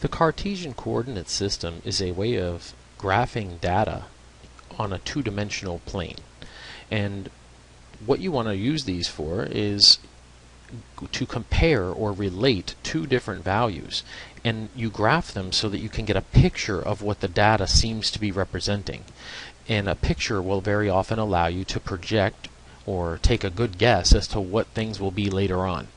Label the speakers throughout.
Speaker 1: The Cartesian coordinate system is a way of graphing data on a two-dimensional plane. And what you want to use these for is to compare or relate two different values, and you graph them so that you can get a picture of what the data seems to be representing. And a picture will very often allow you to project or take a good guess as to what things will be later on.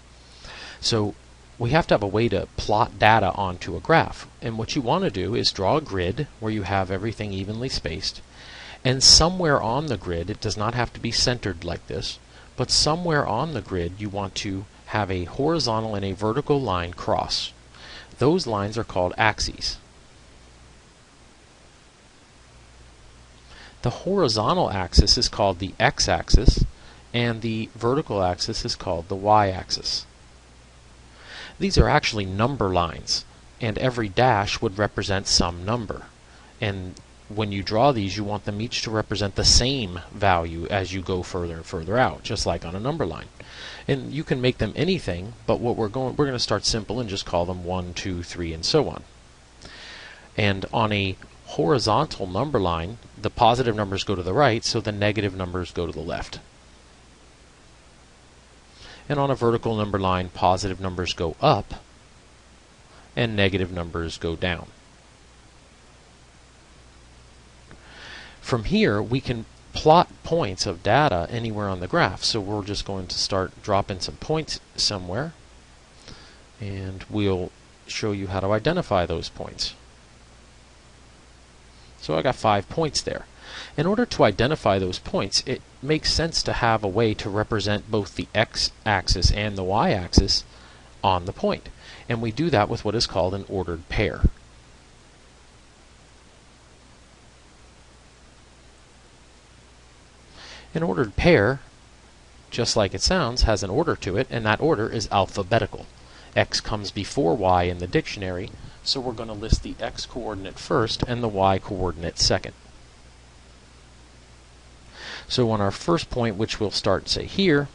Speaker 1: So we have to have a way to plot data onto a graph, and what you want to do is draw a grid where you have everything evenly spaced, and somewhere on the grid, it does not have to be centered like this, but somewhere on the grid you want to have a horizontal and a vertical line cross. Those lines are called axes. The horizontal axis is called the x-axis, and the vertical axis is called the y-axis. These are actually number lines, and every dash would represent some number. And when you draw these, you want them each to represent the same value as you go further and further out, just like on a number line. And you can make them anything, but we're going to start simple and just call them 1, 2, 3, and so on. And on a horizontal number line, the positive numbers go to the right, so the negative numbers go to the left. And on a vertical number line, positive numbers go up and negative numbers go down. From here, we can plot points of data anywhere on the graph. So we're just going to start dropping some points somewhere, and we'll show you how to identify those points. So I got 5 points there. In order to identify those points, it makes sense to have a way to represent both the x-axis and the y-axis on the point. And we do that with what is called an ordered pair. An ordered pair, just like it sounds, has an order to it, and that order is alphabetical. X comes before y in the dictionary, so we're going to list the x-coordinate first and the y-coordinate second. So on our first point, which we'll start, say, here,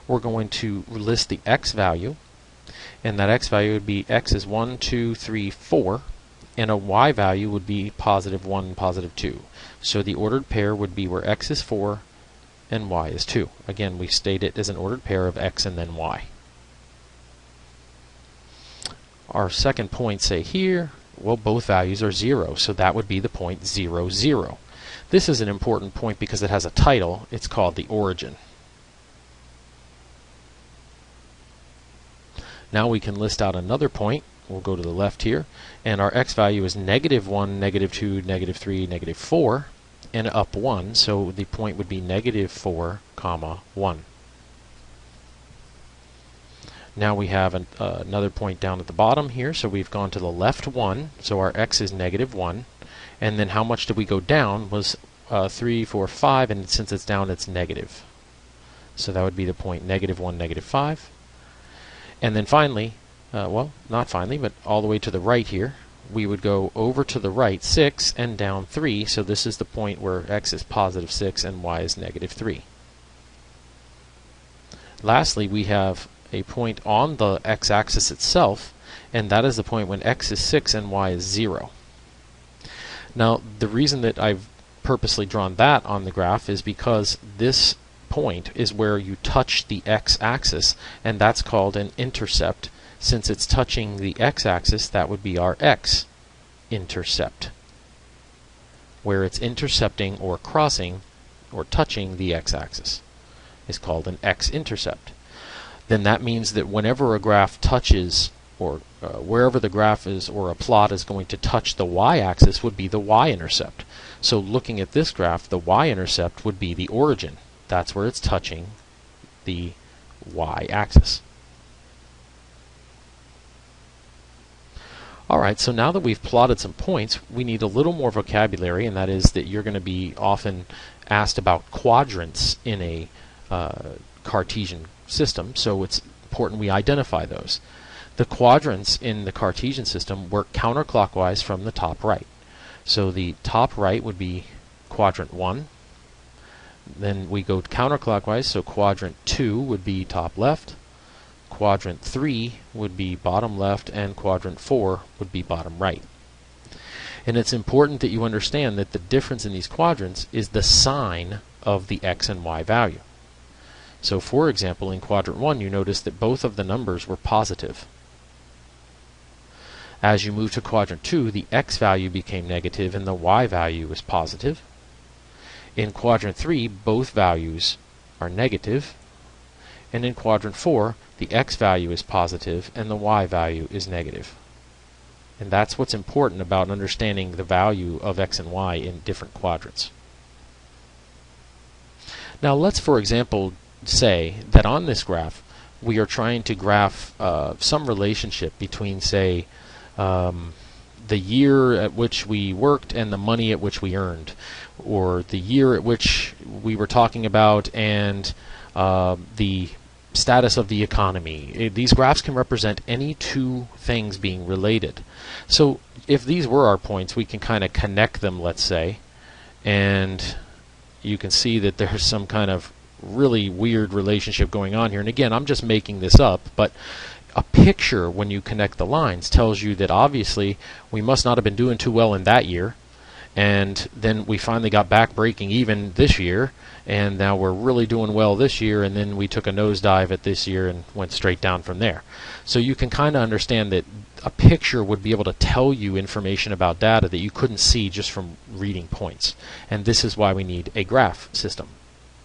Speaker 1: we're going to list the x value, and that x value would be x is 1, 2, 3, 4, and a y value would be positive 1, positive 2. So the ordered pair would be where x is 4 and y is 2. Again, we state it as an ordered pair of x and then y. Our second point, say here, well, both values are 0, so that would be the point 0, 0. This is an important point because it has a title. It's called the origin. Now we can list out another point. We'll go to the left here, and our x value is negative 1, negative 2, negative 3, negative 4, and up 1, so the point would be negative 4, comma 1. Now we have another point down at the bottom here, so we've gone to the left 1, so our x is negative 1, and then how much did we go down was 3, 4, 5, and since it's down, it's negative. So that would be the point negative 1, negative 5. And then finally, well, not finally, but all the way to the right here, we would go over to the right 6 and down 3, so this is the point where x is positive 6 and y is negative 3. Lastly, we have a point on the x-axis itself, and that is the point when x is 6 and y is 0. Now, the reason that I've purposely drawn that on the graph is because this point is where you touch the x-axis, and that's called an intercept. Since it's touching the x-axis, that would be our x-intercept, where it's intercepting or crossing or touching the x-axis is called an x-intercept. Then that means that whenever a graph touches, or wherever the graph is or a plot is going to touch the y-axis would be the y-intercept. So looking at this graph, the y-intercept would be the origin. That's where it's touching the y-axis. Alright, so now that we've plotted some points, we need a little more vocabulary, and that is that you're going to be often asked about quadrants in a Cartesian system, so it's important we identify those. The quadrants in the Cartesian system work counterclockwise from the top right. So the top right would be quadrant 1. Then we go counterclockwise, so quadrant 2 would be top left. quadrant 3 would be bottom left and quadrant 4 would be bottom right. And it's important that you understand that the difference in these quadrants is the sign of the x and y value. So for example, in quadrant 1 you notice that both of the numbers were positive. As you move to quadrant 2, the x value became negative and the y value is positive. In quadrant 3, both values are negative. And in quadrant 4, the x value is positive and the y value is negative. And that's what's important about understanding the value of x and y in different quadrants. Now let's, for example, say that on this graph we are trying to graph some relationship between, say, the year at which we worked and the money at which we earned, or the year at which we were talking about and the status of the economy. These graphs can represent any two things being related. So if these were our points, we can kind of connect them, let's say, and you can see that there's some kind of really weird relationship going on here. And again, I'm just making this up, but a picture, when you connect the lines, tells you that obviously we must not have been doing too well in that year, and then we finally got back breaking even this year, and now we're really doing well this year, and then we took a nosedive at this year and went straight down from there. So you can kind of understand that a picture would be able to tell you information about data that you couldn't see just from reading points. And this is why we need a graph system.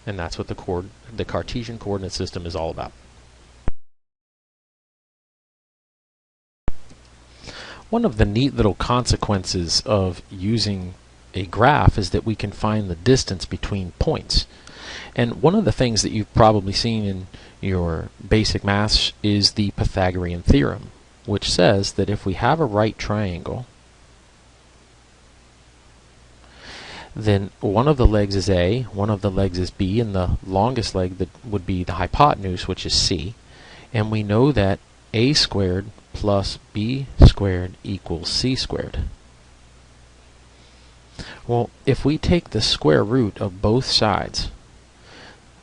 Speaker 1: And that's what the Cartesian coordinate system is all about. One of the neat little consequences of using a graph is that we can find the distance between points. And one of the things that you've probably seen in your basic maths is the Pythagorean theorem, which says that if we have a right triangle, then one of the legs is A, one of the legs is B, and the longest leg that would be the hypotenuse, which is C. And we know that A squared plus B squared equals C squared. Well, if we take the square root of both sides,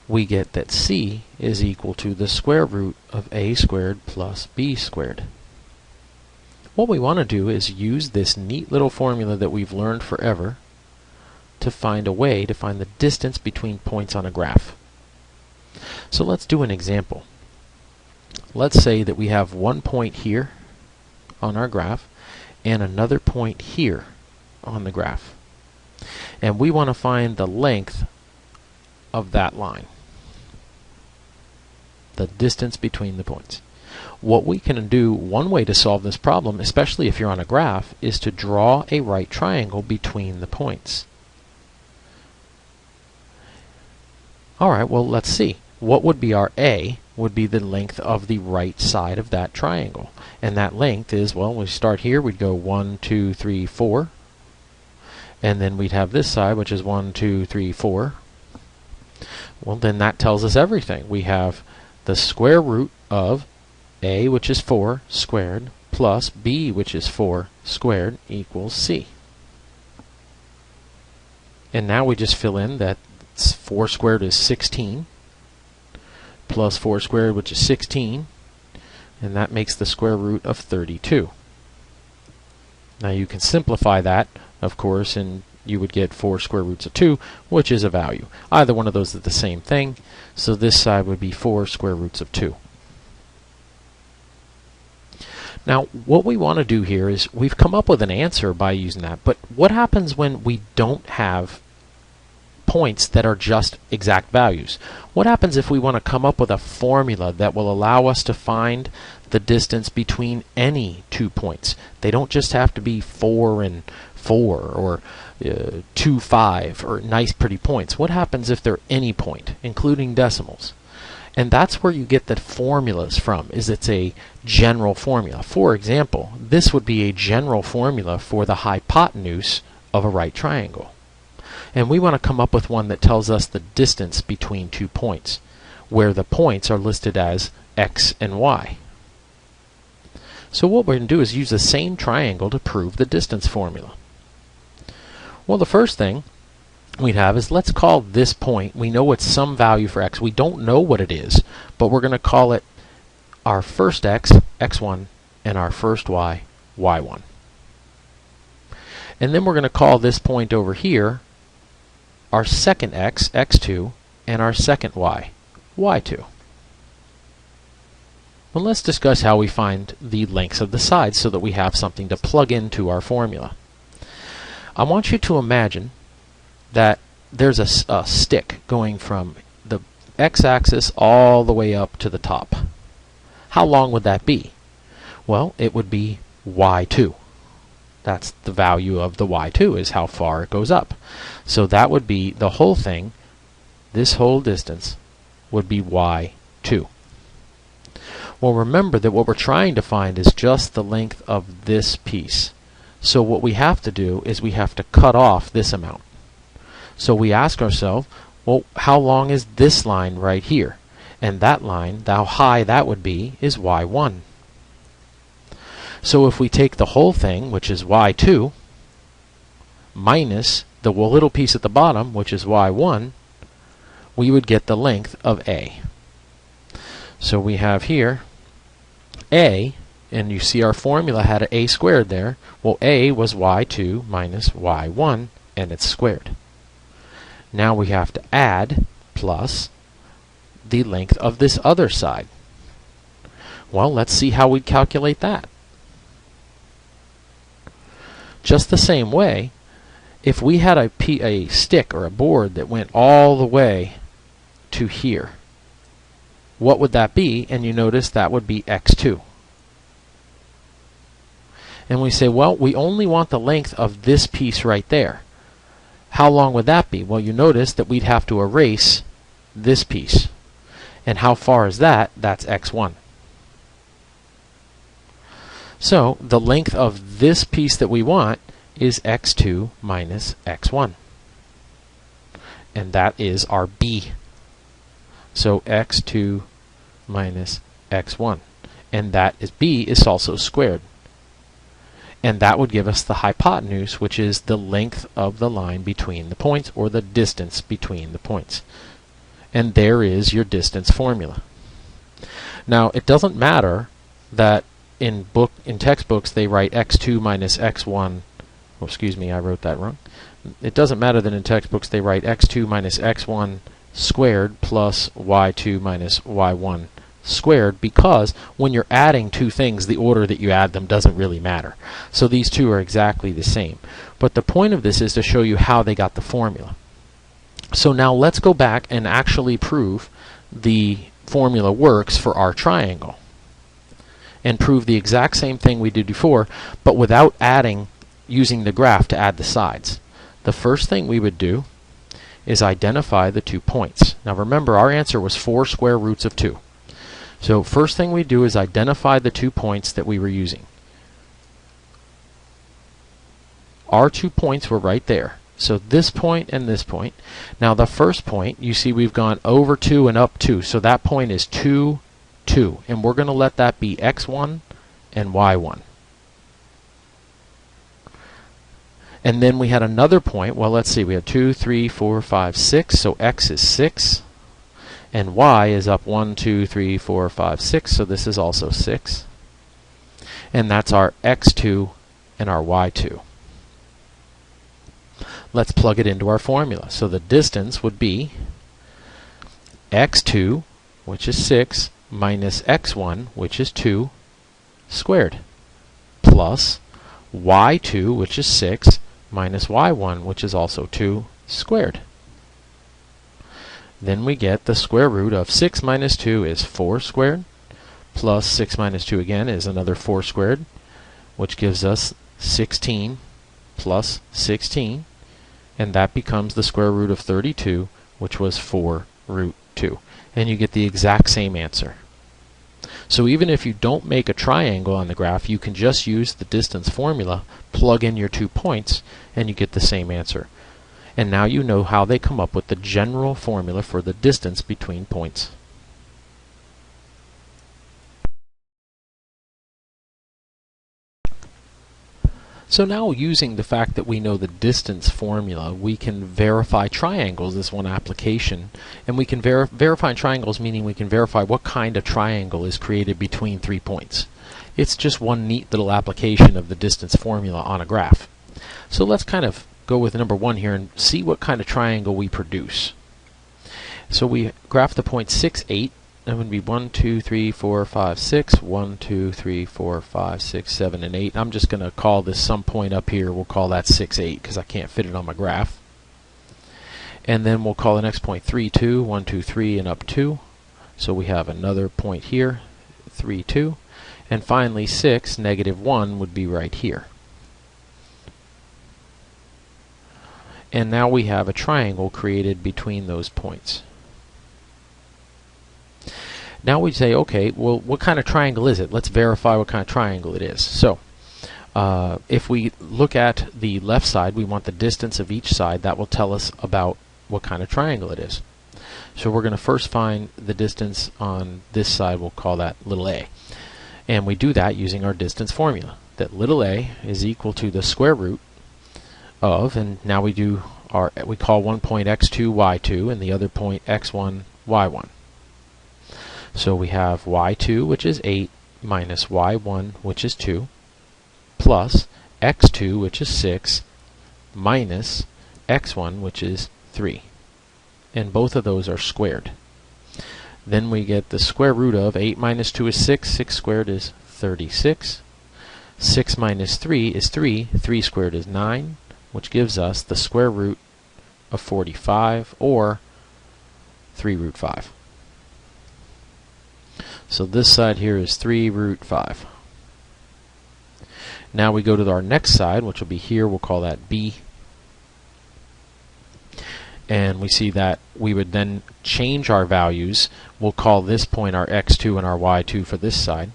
Speaker 1: we get that C is equal to the square root of A squared plus B squared. What we want to do is use this neat little formula that we've learned forever to find a way to find the distance between points on a graph. So let's do an example. Let's say that we have one point here on our graph and another point here on the graph. And we want to find the length of that line, the distance between the points. What we can do, one way to solve this problem, especially if you're on a graph, is to draw a right triangle between the points. Alright, well, let's see. What would be our A would be the length of the right side of that triangle. And that length is, well, we start here, we'd go 1, 2, 3, 4. And then we'd have this side, which is 1, 2, 3, 4. Well, then that tells us everything. We have the square root of A, which is 4, squared, plus B, which is 4, squared, equals C. And now we just fill in that 4 squared is 16, plus 4 squared, which is 16, and that makes the square root of 32. Now you can simplify that, of course, and you would get 4 square roots of 2, which is a value. Either one of those is the same thing, so this side would be 4 square roots of 2. Now, what we want to do here is we've come up with an answer by using that, but what happens when we don't have points that are just exact values? What happens if we want to come up with a formula that will allow us to find the distance between any two points? They don't just have to be 4 and 4 or 2, 5 or nice pretty points. What happens if they're any point, including decimals? And that's where you get the formulas from, is it's a general formula. For example, this would be a general formula for the hypotenuse of a right triangle. And we want to come up with one that tells us the distance between two points, where the points are listed as x and y. So what we're going to do is use the same triangle to prove the distance formula. Well, the first thing we'd have is, let's call this point, we know it's some value for x. We don't know what it is, but we're going to call it our first x, x1, and our first y, y1. And then we're going to call this point over here our second x, x2, and our second y, y2. Well, let's discuss how we find the lengths of the sides so that we have something to plug into our formula. I want you to imagine that there's a stick going from the x-axis all the way up to the top. How long would that be? Well, it would be y2. That's the value of the y2, is how far it goes up. So that would be the whole thing, this whole distance, would be y2. Well, remember that what we're trying to find is just the length of this piece. So what we have to do is we have to cut off this amount. So we ask ourselves, well, how long is this line right here? And that line, how high that would be, is y1. So if we take the whole thing, which is y2, minus the little piece at the bottom, which is y1, we would get the length of A. So we have here A, and you see our formula had an A squared there. Well, A was y2 minus y1, and it's squared. Now we have to add plus the length of this other side. Well, let's see how we calculate that. Just the same way, if we had a stick or a board that went all the way to here, what would that be? And you notice that would be x2. And we say, well, we only want the length of this piece right there. How long would that be? Well, you notice that we'd have to erase this piece. And how far is that? That's x1. So the length of this piece that we want is x2 minus x1. And that is our B. So x2 minus x1. And that is B is also squared. And that would give us the hypotenuse, which is the length of the line between the points, or the distance between the points. And there is your distance formula. Now, it doesn't matter that in textbooks they write x2 minus x1. Oh, excuse me, I wrote that wrong. It doesn't matter that in textbooks they write x2 minus x1 squared plus y2 minus y1 squared, because when you're adding two things, the order that you add them doesn't really matter. So these two are exactly the same. But the point of this is to show you how they got the formula. So now let's go back and actually prove the formula works for our triangle, and prove the exact same thing we did before, but without using the graph to add the sides. The first thing we would do is identify the 2 points. Now remember, our answer was 4 square roots of 2. So first thing we do is identify the 2 points that we were using. Our 2 points were right there. So this point and this point. Now the first point, you see we've gone over 2 and up 2. So that point is 2, 2. And we're going to let that be x1 and y1. And then we had another point. Well, let's see. We had 2, 3, 4, 5, 6. So x is 6. And y is up 1, 2, 3, 4, 5, 6. So this is also 6. And that's our x2 and our y2. Let's plug it into our formula. So the distance would be x2, which is 6, minus x1, which is 2, squared, plus y2, which is 6, minus y1, which is also 2, squared. Then we get the square root of 6 minus 2 is 4 squared, plus 6 minus 2 again is another 4 squared, which gives us 16 plus 16, and that becomes the square root of 32, which was 4 root 2. And you get the exact same answer. So even if you don't make a triangle on the graph, you can just use the distance formula, plug in your 2 points, and you get the same answer. And now you know how they come up with the general formula for the distance between points. So now, using the fact that we know the distance formula, we can verify triangles as one application. And we can verify triangles, meaning we can verify what kind of triangle is created between 3 points. It's just one neat little application of the distance formula on a graph. So let's kind of go with number 1 here and see what kind of triangle we produce. So we graph the point 6, 8. That would be 1, 2, 3, 4, 5, 6. 1, 2, 3, 4, 5, 6, 7, and 8. I'm just going to call this some point up here. We'll call that 6, 8 because I can't fit it on my graph. And then we'll call the next point 3, 2. 1, 2, 3, and up 2. So we have another point here, 3, 2. And finally 6, negative 1 would be right here. And now we have a triangle created between those points. Now we say, okay, well, what kind of triangle is it? Let's verify what kind of triangle it is. So, if we look at the left side, we want the distance of each side. That will tell us about what kind of triangle it is. So we're going to first find the distance on this side. We'll call that little a. And we do that using our distance formula. That little a is equal to the square root of, and now we call one point x2, y2, and the other point x1, y1. So we have y2, which is 8, minus y1, which is 2, plus x2, which is 6, minus x1, which is 3. And both of those are squared. Then we get the square root of 8 minus 2 is 6. 6 squared is 36. 6 minus 3 is 3. 3 squared is 9, which gives us the square root of 45, or 3 root 5. So this side here is 3 root 5. Now we go to our next side, which will be here. We'll call that B. And we see that we would then change our values. We'll call this point our x2 and our y2 for this side.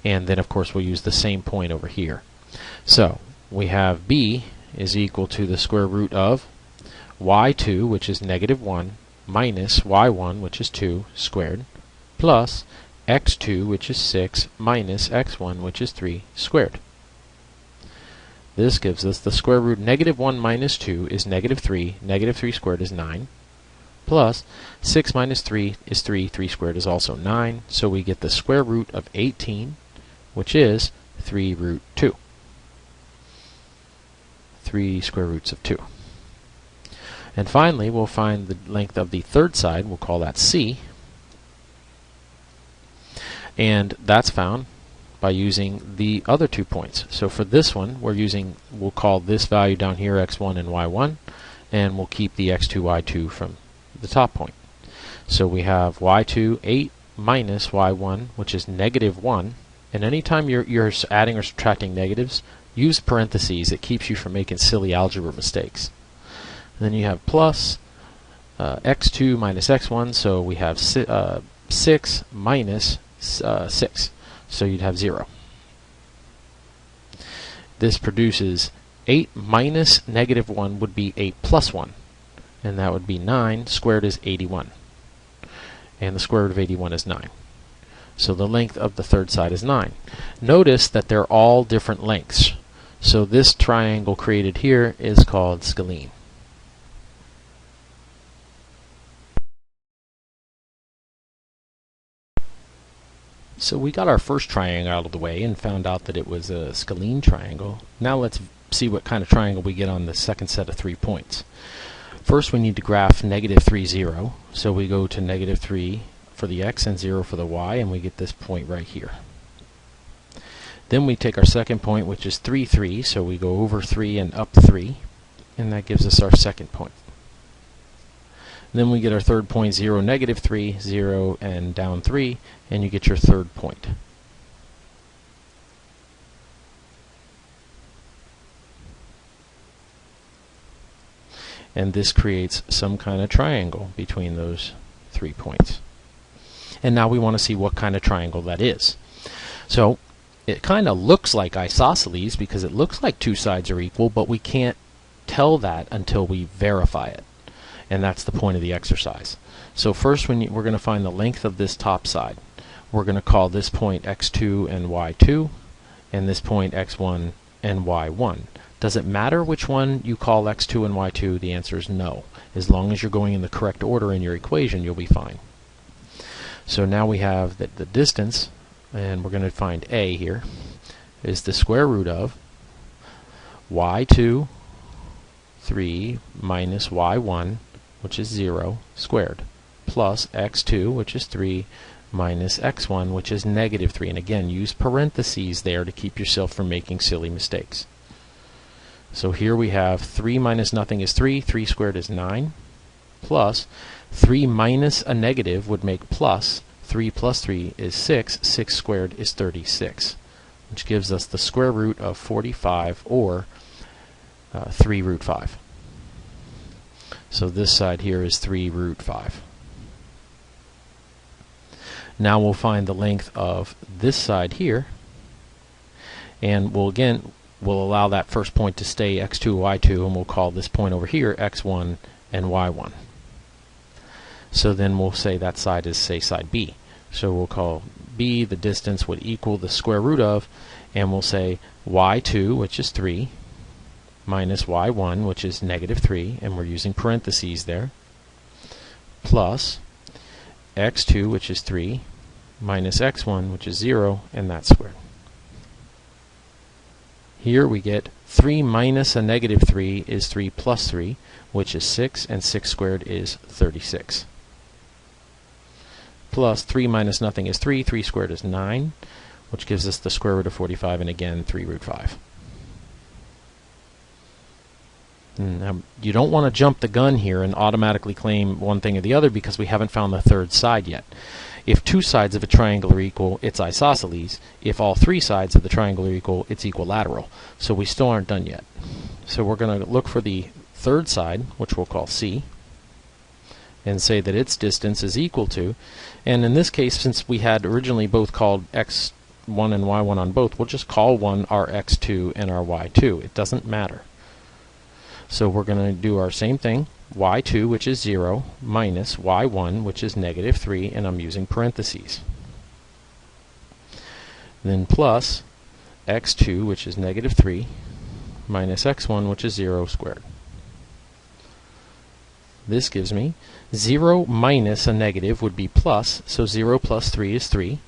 Speaker 1: And then, of course, we'll use the same point over here. So we have B is equal to the square root of y2, which is negative 1, minus y1, which is 2, squared, plus x2, which is 6, minus x1, which is 3, squared. This gives us the square root. Negative 1 minus 2 is negative 3. Negative 3 squared is 9. Plus 6 minus 3 is 3. 3 squared is also 9. So we get the square root of 18, which is 3 root 2. 3 square roots of 2. And finally, we'll find the length of the third side. We'll call that C. And that's found by using the other 2 points. So for this one, we'll call this value down here x1 and y1, and we'll keep the x2, y2 from the top point. So we have y2, 8, minus y1, which is negative 1. And anytime you're adding or subtracting negatives, use parentheses. It keeps you from making silly algebra mistakes. And then you have plus x2 minus x1, so we have 6 minus 6. So you'd have 0. This produces 8 minus negative 1 would be 8 plus 1. And that would be 9. Squared is 81. And the square root of 81 is 9. So the length of the third side is 9. Notice that they're all different lengths. So this triangle created here is called scalene. So we got our first triangle out of the way and found out that it was a scalene triangle. Now let's see what kind of triangle we get on the second set of 3 points. First we need to graph negative 3, 0. So we go to negative 3 for the x and 0 for the y, and we get this point right here. Then we take our second point, which is 3, 3. So we go over 3 and up 3, and that gives us our second point. Then we get our third point, 0, negative 3, 0, and down 3, and you get your third point. And this creates some kind of triangle between those 3 points. And now we want to see what kind of triangle that is. So it kind of looks like isosceles because it looks like 2 sides are equal, but we can't tell that until we verify it. And that's the point of the exercise. So first we're going to find the length of this top side. We're going to call this point x2 and y2, and this point x1, and y1. Does it matter which one you call x2 and y2? The answer is no. As long as you're going in the correct order in your equation, you'll be fine. So now we have that the distance, and we're going to find a here, is the square root of y2, 3, minus y1, which is 0, squared, plus x2, which is 3, minus x1, which is negative 3. And again, use parentheses there to keep yourself from making silly mistakes. So here we have 3 minus nothing is 3, 3 squared is 9, plus 3 minus a negative would make plus, 3 plus 3 is 6, 6 squared is 36, which gives us the square root of 45, or 3 root 5. So this side here is 3 root 5. Now we'll find the length of this side here, and we'll allow that first point to stay x2, y2, and we'll call this point over here x1 and y1. So then we'll say that side is, say, side B. So we'll call B, the distance would equal the square root of, and we'll say y2, which is 3, minus y1, which is negative 3, and we're using parentheses there, plus x2, which is 3, minus x1, which is 0, and that's squared. Here we get 3 minus a negative 3 is 3 plus 3, which is 6, and 6 squared is 36. Plus 3 minus nothing is 3, 3 squared is 9, which gives us the square root of 45, and again 3 root 5. Now, you don't want to jump the gun here and automatically claim one thing or the other, because we haven't found the third side yet. If two sides of a triangle are equal, it's isosceles. If all three sides of the triangle are equal, it's equilateral. So we still aren't done yet. So we're going to look for the third side, which we'll call C, and say that its distance is equal to, and in this case, since we had originally both called x1 and y1 on both, we'll just call one our x2 and our y2. It doesn't matter. So we're going to do our same thing, y2, which is 0, minus y1, which is negative 3, and I'm using parentheses. Then plus x2, which is negative 3, minus x1, which is 0 squared. This gives me 0 minus a negative would be plus, so 0 plus 3 is 3.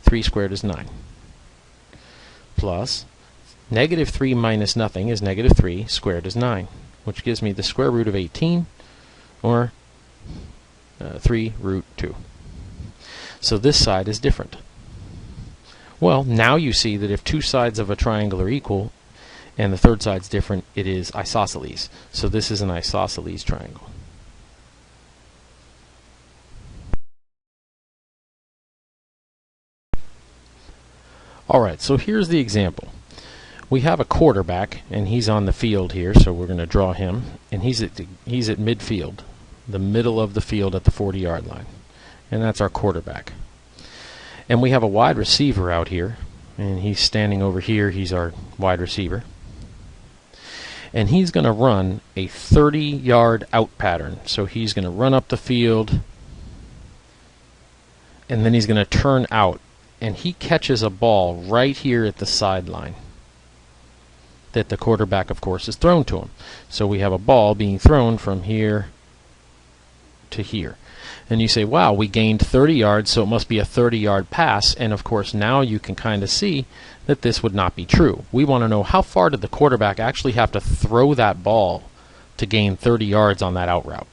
Speaker 1: 3 squared is 9. Plus negative 3 minus nothing is negative 3, squared is 9, which gives me the square root of 18, or 3 root 2. So this side is different. Well, now you see that if two sides of a triangle are equal, and the third side's different, it is isosceles. So this is an isosceles triangle. Alright, so here's the example. We have a quarterback, and he's on the field here, so we're going to draw him, and he's at midfield, the middle of the field at the 40-yard line, and that's our quarterback. And we have a wide receiver out here, and he's standing over here. He's our wide receiver, and he's going to run a 30-yard out pattern. So he's going to run up the field, and then he's going to turn out, and he catches a ball right here at the sideline that the quarterback, of course, is thrown to him. So we have a ball being thrown from here to here. And you say, wow, we gained 30 yards, so it must be a 30-yard pass. And of course, now you can kind of see that this would not be true. We want to know, how far did the quarterback actually have to throw that ball to gain 30 yards on that out route?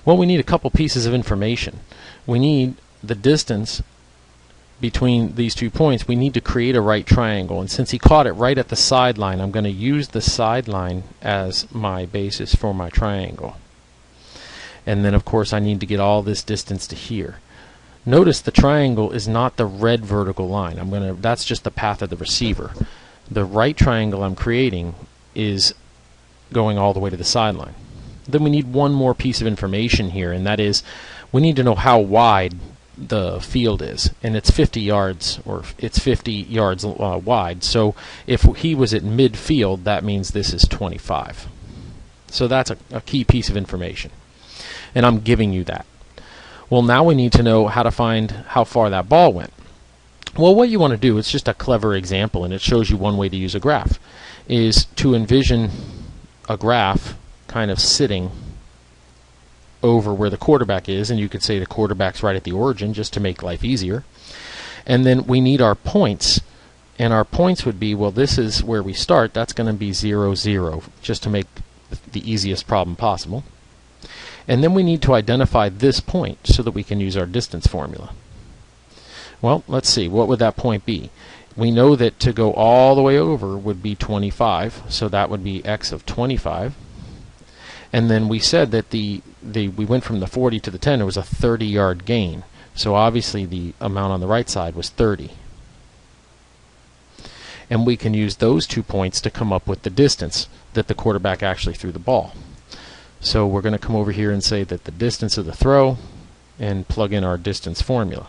Speaker 1: Well, we need a couple pieces of information. We need the distance between these 2 points. We need to create a right triangle, and since he caught it right at the sideline, I'm going to use the sideline as my basis for my triangle. And then of course I need to get all this distance to here. Notice the triangle is not the red vertical line. That's just the path of the receiver. The right triangle I'm creating is going all the way to the sideline. Then we need one more piece of information here, and that is we need to know how wide the field is, and it's 50 yards, or it's 50 yards wide. So if he was at midfield, that means this is 25. So that's a key piece of information, and I'm giving you that. Well, now we need to know how to find how far that ball went. Well, what you want to do, it's just a clever example, and it shows you one way to use a graph, is to envision a graph kind of sitting over where the quarterback is, and you could say the quarterback's right at the origin just to make life easier. And then we need our points, and our points would be, well, this is where we start, that's going to be 0, 0, just to make the easiest problem possible. And then we need to identify this point so that we can use our distance formula. Well, let's see, what would that point be? We know that to go all the way over would be 25, so that would be x of 25. And then we said that we went from the 40 to the 10, it was a 30-yard gain. So obviously the amount on the right side was 30. And we can use those 2 points to come up with the distance that the quarterback actually threw the ball. So we're going to come over here and say that the distance of the throw, and plug in our distance formula.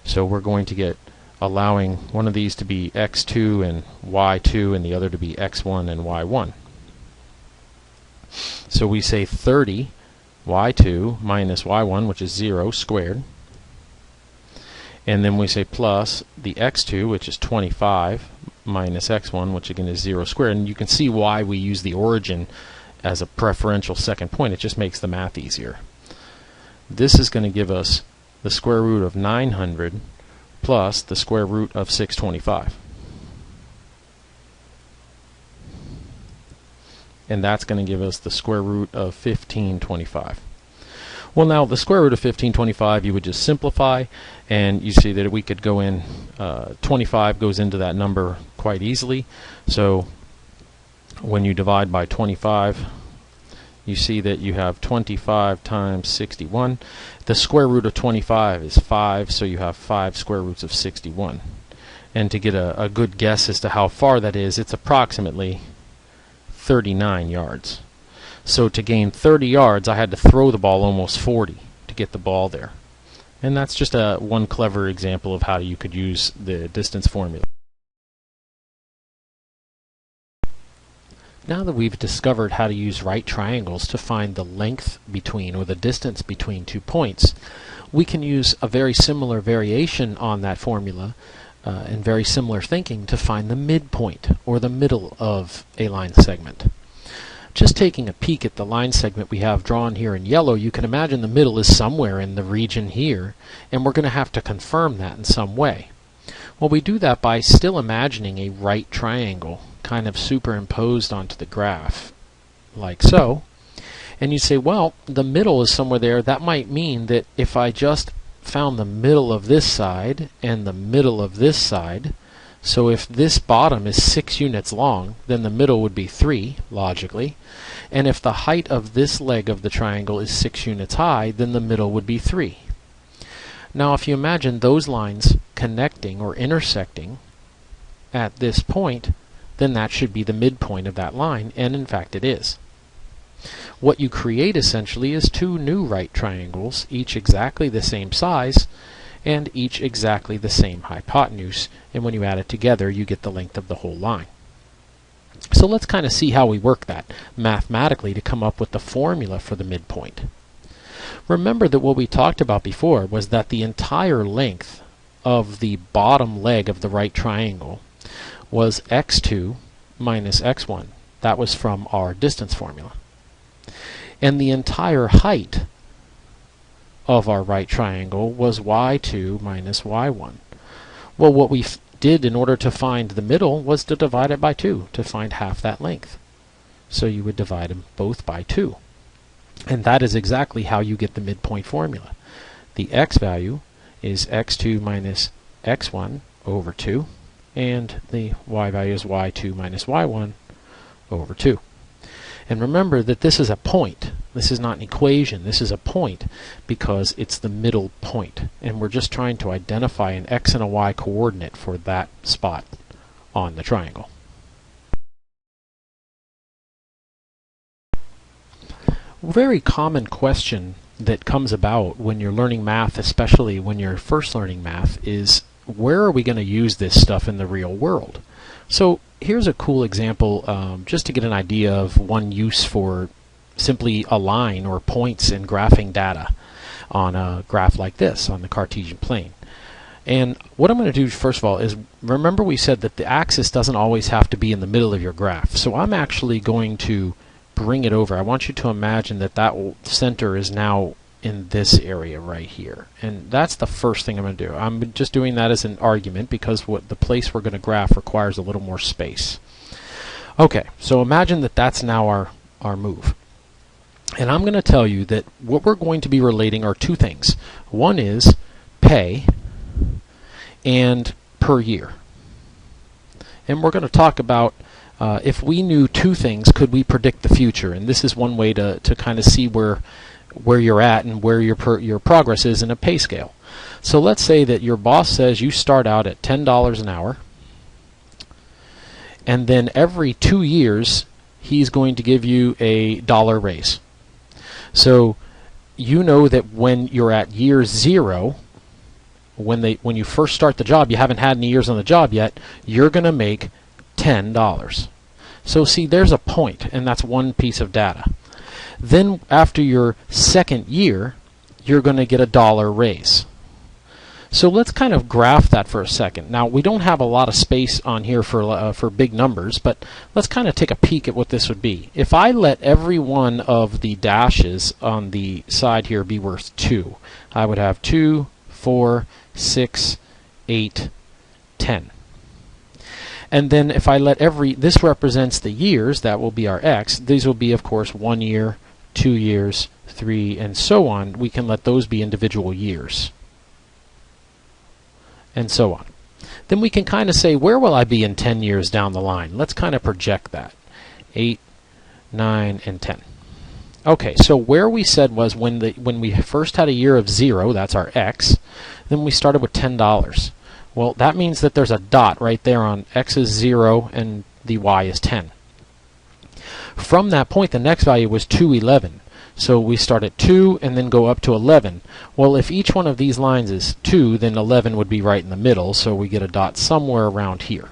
Speaker 1: So we're going to get, allowing one of these to be x2 and y2 and the other to be x1 and y1. So we say 30 y2 minus y1, which is 0 squared. And then we say plus the x2, which is 25, minus x1, which again is 0 squared. And you can see why we use the origin as a preferential second point. It just makes the math easier. This is going to give us the square root of 900 plus the square root of 625. And that's going to give us the square root of 1525. Well, now the square root of 1525 you would just simplify, and you see that we could go in, 25 goes into that number quite easily. So when you divide by 25, you see that you have 25 times 61. The square root of 25 is 5, so you have 5 square roots of 61. And to get a good guess as to how far that is, it's approximately 39 yards. So to gain 30 yards, I had to throw the ball almost 40 to get the ball there. And that's just one clever example of how you could use the distance formula. Now that we've discovered how to use right triangles to find the length between, or the distance between, 2 points, we can use a very similar variation on that formula and very similar thinking to find the midpoint, or the middle of a line segment. Just taking a peek at the line segment we have drawn here in yellow, you can imagine the middle is somewhere in the region here, and we're going to have to confirm that in some way. Well, we do that by still imagining a right triangle kind of superimposed onto the graph, like so. And you say, well, the middle is somewhere there. That might mean that if I just found the middle of this side and the middle of this side, so if this bottom is 6 units long, then the middle would be 3, logically. And if the height of this leg of the triangle is 6 units high, then the middle would be 3. Now if you imagine those lines connecting or intersecting at this point, then that should be the midpoint of that line, and in fact it is. What you create essentially is 2 new right triangles, each exactly the same size, and each exactly the same hypotenuse, and when you add it together you get the length of the whole line. So let's kind of see how we work that mathematically to come up with the formula for the midpoint. Remember that what we talked about before was that the entire length of the bottom leg of the right triangle was x2 minus x1. That was from our distance formula. And the entire height of our right triangle was y2 minus y1. Well, what we did in order to find the middle was to divide it by 2 to find half that length. So you would divide them both by 2. And that is exactly how you get the midpoint formula. The x value is x2 minus x1 over 2, and the y value is y2 minus y1 over 2. And remember that this is a point. This is not an equation. This is a point because it's the middle point. And we're just trying to identify an x and a y coordinate for that spot on the triangle. A very common question that comes about when you're learning math, especially when you're first learning math, is where are we going to use this stuff in the real world? So here's a cool example just to get an idea of one use for simply a line or points in graphing data on a graph like this on the Cartesian plane. And what I'm going to do first of all is, remember we said that the axis doesn't always have to be in the middle of your graph. So I'm actually going to bring it over. I want you to imagine that that center is now in this area right here. And that's the first thing I'm going to do. I'm just doing that as an argument because the place we're going to graph requires a little more space. Okay, so imagine that that's now our move. And I'm going to tell you that what we're going to be relating are two things. One is pay and per year. And we're going to talk about if we knew two things, could we predict the future? And this is one way to kind of see where you're at and where your progress is in a pay scale. So let's say that your boss says you start out at $10 an hour, and then every 2 years he's going to give you a dollar raise. So you know that when you're at year 0, when you first start the job, you haven't had any years on the job yet, you're going to make $10. So see, there's a point, and that's one piece of data. Then after your second year, you're going to get a dollar raise. So let's kind of graph that for a second. Now, we don't have a lot of space on here for big numbers, but let's kind of take a peek at what this would be. If I let every one of the dashes on the side here be worth 2, I would have 2, 4, 6, 8, 10. And then if I let this represents the years, that will be our x. These will be, of course, 1 year, 2 years, 3, and so on. We can let those be individual years, and so on. Then we can kind of say, where will I be in 10 years down the line? Let's kind of project that. 8, 9, and 10. Okay, so where we said was when we first had a year of 0, that's our x, then we started with $10. Well, that means that there's a dot right there on x is 0 and the y is 10. From that point, the next value was 211. So we start at 2 and then go up to 11. Well, if each one of these lines is 2, then 11 would be right in the middle, so we get a dot somewhere around here.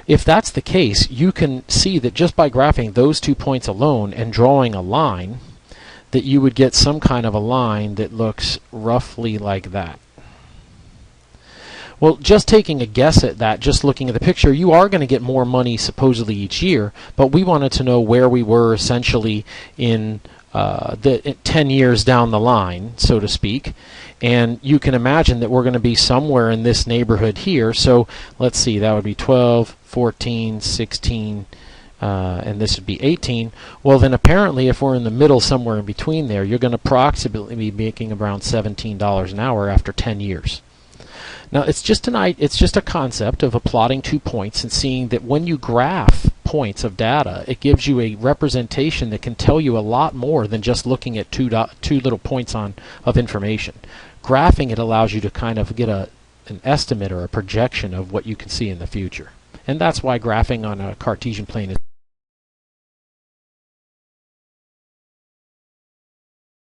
Speaker 1: If that's the case, you can see that just by graphing those 2 points alone and drawing a line, that you would get some kind of a line that looks roughly like that. Well, just taking a guess at that, just looking at the picture, you are going to get more money supposedly each year, but we wanted to know where we were essentially in 10 years down the line, so to speak. And you can imagine that we're going to be somewhere in this neighborhood here. So let's see, that would be 12, 14, 16, and this would be 18. Well, then apparently if we're in the middle somewhere in between there, you're going to approximately be making around $17 an hour after 10 years. Now, it's just a concept of plotting 2 points and seeing that when you graph points of data, it gives you a representation that can tell you a lot more than just looking at two little points of information. Graphing it allows you to kind of get an estimate or a projection of what you can see in the future. And that's why graphing on a Cartesian plane is